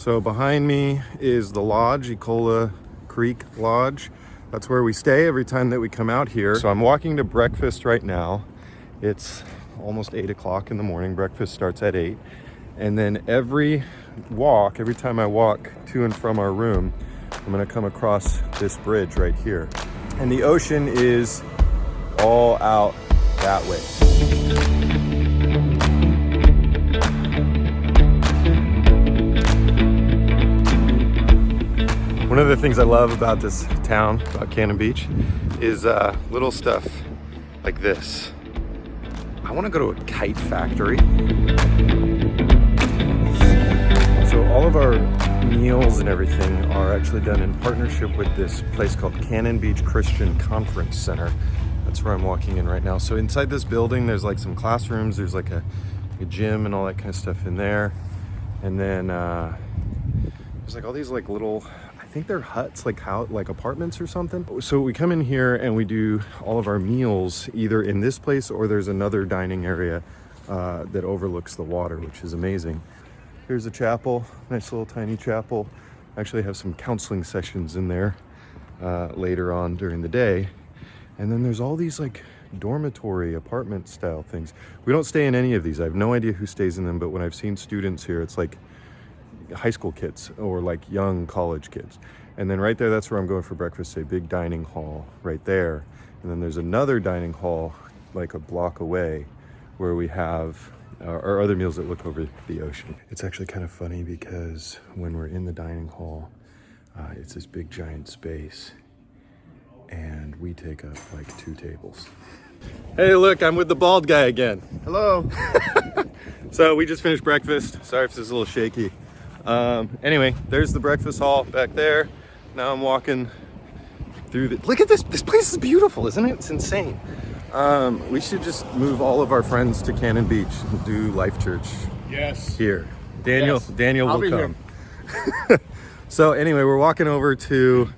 So behind me is the lodge, Ecola Creek Lodge. That's where we stay every time that we come out here. So I'm walking to breakfast right now. It's almost 8 o'clock in the morning. Breakfast starts at 8. And then every time I walk to and from our room, I'm gonna come across this bridge right here. And the ocean is all out that way. One of the things I love about this town, about Cannon Beach, is little stuff like this. I want to go to a kite factory. So all of our meals and everything are actually done in partnership with this place called Cannon Beach Christian Conference Center. That's where I'm walking in right now. So inside this building, there's like some classrooms, there's like a gym and all that kind of stuff in there. And then there's like all these like little, I think they're huts, like apartments or something. So we come in here and we do all of our meals either in this place or there's another dining area that overlooks the water, which is amazing. Here's a chapel, nice little tiny chapel. I actually have some counseling sessions in there later on during the day. And then there's all these like dormitory apartment style things. We don't stay in any of these. I have no idea who stays in them, but when I've seen students here, it's like high school kids or like young college kids. And then right there, that's where I'm going for breakfast, a big dining hall right there. And then there's another dining hall like a block away where we have our other meals that look over the ocean. It's actually kind of funny because when we're in the dining hall, it's this big giant space and we take up like 2 tables. Hey, look, I'm with the bald guy again. Hello. So we just finished breakfast. Sorry if this is a little shaky. Anyway, there's the breakfast hall back there. Now I'm walking through look at this place is beautiful, isn't it? It's insane. We should just move all of our friends to Cannon Beach and do Life Church. Yes. Here. Daniel I'll will be come. So anyway, we're walking over to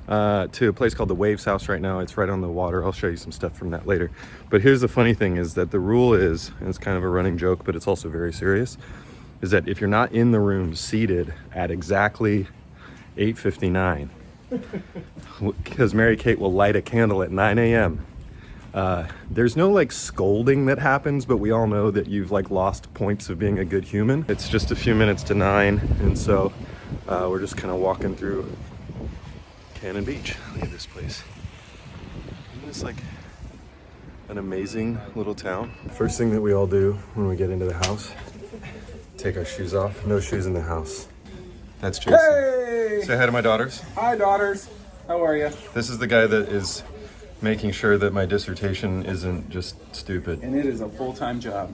a place called the Waves House right now. It's right on the water. I'll show you some stuff from that later. But here's the funny thing is that the rule is, and it's kind of a running joke, but it's also very serious, is that if you're not in the room seated at exactly 8:59, because Mary Kate will light a candle at 9 a.m. There's no like scolding that happens, but we all know that you've like lost points of being a good human. It's just a few minutes to 9, and so we're just kind of walking through Cannon Beach. Look at this place. Isn't this like an amazing little town? First thing that we all do when we get into the house, take our shoes off. No shoes in the house. That's Jason. Hey! Say hi to my daughters. Hi, daughters. How are you? This is the guy that is making sure that my dissertation isn't just stupid. And it is a full-time job.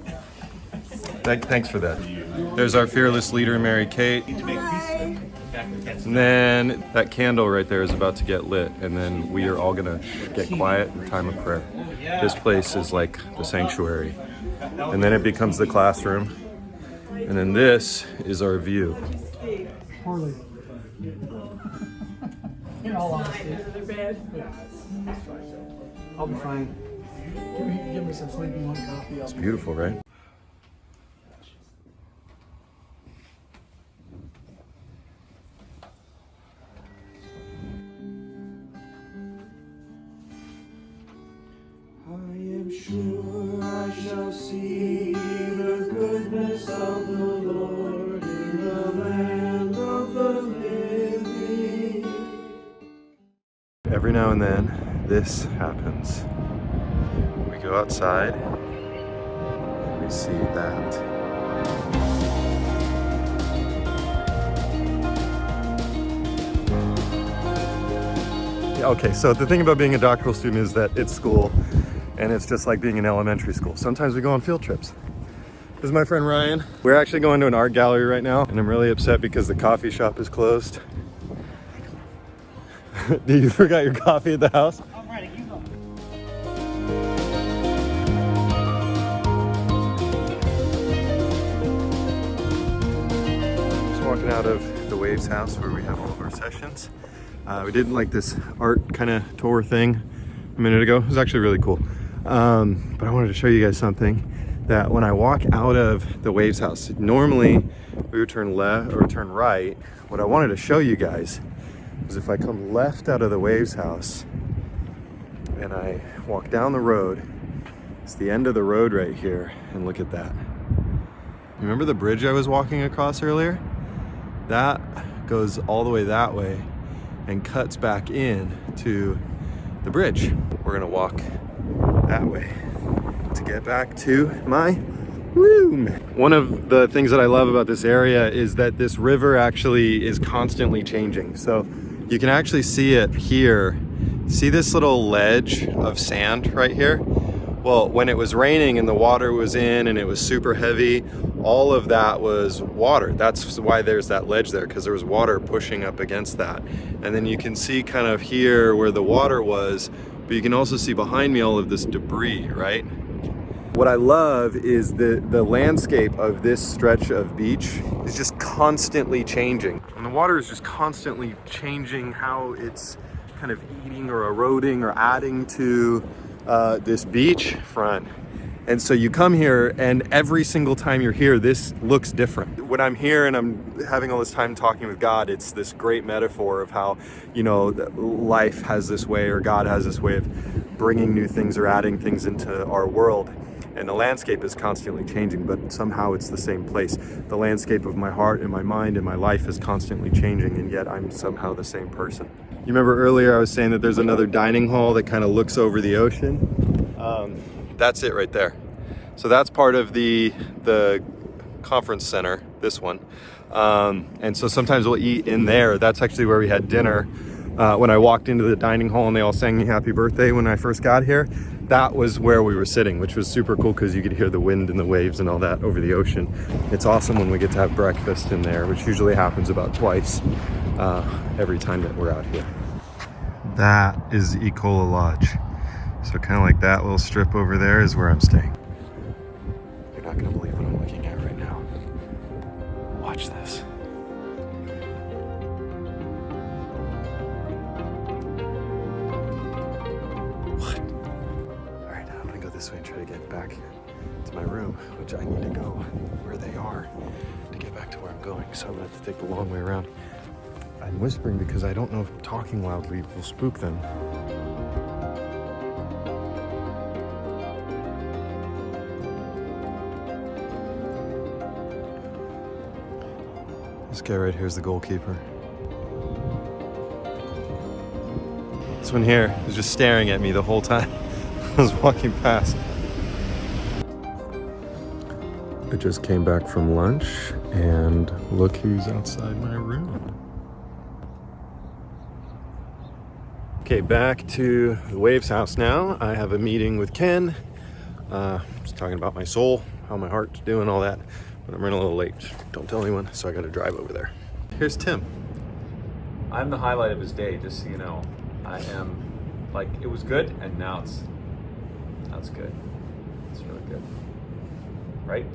Thanks for that. There's our fearless leader, Mary Kate. Hi. And then that candle right there is about to get lit, and then we are all gonna get quiet in time of prayer. This place is like the sanctuary. And then it becomes the classroom. And then this is our view. Harley. In all honesty. I'll be fine. Give me some sleepy one coffee. It's beautiful, right? I am sure I shall see the goodness of the Lord in the land of the living. Every now and then, this happens. We go outside and we see that. Okay, so the thing about being a doctoral student is that it's school, and it's just like being in elementary school. Sometimes we go on field trips. This is my friend Ryan. We're actually going to an art gallery right now, and I'm really upset because the coffee shop is closed. You forgot your coffee at the house? I'm ready. You go. Just walking out of the Waves House where we have all of our sessions. We did like this art kind of tour thing a minute ago. It was actually really cool. But I wanted to show you guys something. that when I walk out of the Waves house, normally we would turn left or turn right. What I wanted to show you guys is if I come left out of the Waves house and I walk down the road, it's the end of the road right here, and look at that. Remember the bridge I was walking across earlier? That goes all the way that way and cuts back in to the bridge. We're gonna walk that way to get back to my room. One of the things that I love about this area is that this river actually is constantly changing. So you can actually see it here. See this little ledge of sand right here? Well, when it was raining and the water was in and it was super heavy, all of that was water. That's why there's that ledge there, because there was water pushing up against that. And then you can see kind of here where the water was, but you can also see behind me all of this debris, right? What I love is the landscape of this stretch of beach is just constantly changing. And the water is just constantly changing how it's kind of eating or eroding or adding to this beach front. And so you come here and every single time you're here, this looks different. When I'm here and I'm having all this time talking with God, it's this great metaphor of how, you know, life has this way, or God has this way of bringing new things or adding things into our world. And the landscape is constantly changing, but somehow it's the same place. The landscape of my heart and my mind and my life is constantly changing, and yet I'm somehow the same person. You remember earlier I was saying that there's another dining hall that kind of looks over the ocean? That's it right there. So that's part of the conference center, this one. And so sometimes we'll eat in there. That's actually where we had dinner. When I walked into the dining hall and they all sang me happy birthday when I first got here, that was where we were sitting, which was super cool because you could hear the wind and the waves and all that over the ocean. It's awesome when we get to have breakfast in there, which usually happens about twice every time that we're out here. That is Ecola Lodge. So kind of like that little strip over there is where I'm staying. You're not gonna believe what I'm looking at right now. Watch this. What? All right, now I'm gonna go this way and try to get back to my room, which I need to go where they are to get back to where I'm going. So I'm gonna have to take the long way around. I'm whispering because I don't know if talking loudly will spook them. This guy right here is the goalkeeper. This one here was just staring at me the whole time I was walking past. I just came back from lunch and look who's outside my room. Okay, back to the Waves house now. I have a meeting with Ken. Just talking about my soul, how my heart's doing, all that. But I'm running a little late. Don't tell anyone, so I gotta drive over there. Here's Tim. I'm the highlight of his day, just so you know. I am, like, it was good, and now it's good. It's really good. Right?